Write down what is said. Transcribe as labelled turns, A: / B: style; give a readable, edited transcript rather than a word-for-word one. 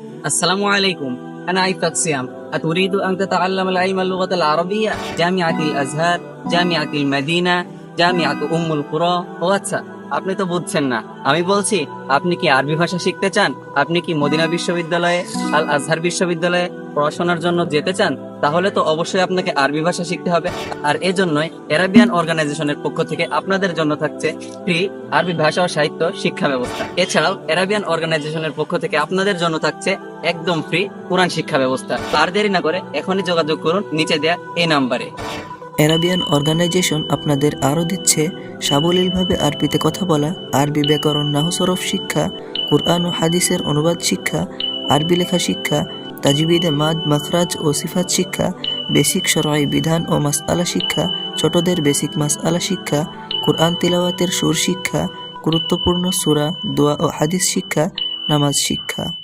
A: السلام عليكم. أنا عفت سيام. أتريد أن تتعلم العلم اللغة العربية؟ جامعة الأزهر، جامعة المدينة, জামিআত উম্মুল কুরা। ও আচ্ছা, আপনি তো বুঝছেন না। আমি বলছি, আপনি কি আরবি ভাষা শিখতে চান? আপনি কি মদিনা বিশ্ববিদ্যালয়ে, আল আজহার বিশ্ববিদ্যালয়ে পড়াশোনার জন্য যেতে চান? তাহলে তো অবশ্যই আপনাকে আরবি ভাষা শিখতে হবে। আর এজন্যই এরাবিয়ান অর্গানাইজেশনের পক্ষ থেকে আপনাদের জন্য থাকছে ফ্রি আরবি ভাষা ও সাহিত্য শিক্ষা ব্যবস্থা। এছাড়াও এরাবিয়ান অর্গানাইজেশনের পক্ষ থেকে আপনাদের জন্য থাকছে একদম ফ্রি কোরআন শিক্ষা ব্যবস্থা। আর দেরি না করে এখনই যোগাযোগ করুন নিচে দেয়া এই নাম্বারে।
B: অ্যারাবিয়ান অর্গানাইজেশন আপনাদের আরও দিচ্ছে সাবলীলভাবে আরবিতে কথা বলা, আরবি ব্যাকরণ নাহু-সরফ শিক্ষা, কুরআন ও হাদিসের অনুবাদ শিক্ষা, আরবি লেখা শিক্ষা, তাজবিদে মাদ, মাখরাজ ও সিফাত শিক্ষা, বেসিক শরঈ বিধান ও মাসআলা শিক্ষা, ছোটদের বেসিক মাসআলা শিক্ষা, কুরআন তিলাওয়াতের সুর শিক্ষা, গুরুত্বপূর্ণ সূরা, দোয়া ও হাদিস শিক্ষা, নামাজ শিক্ষা।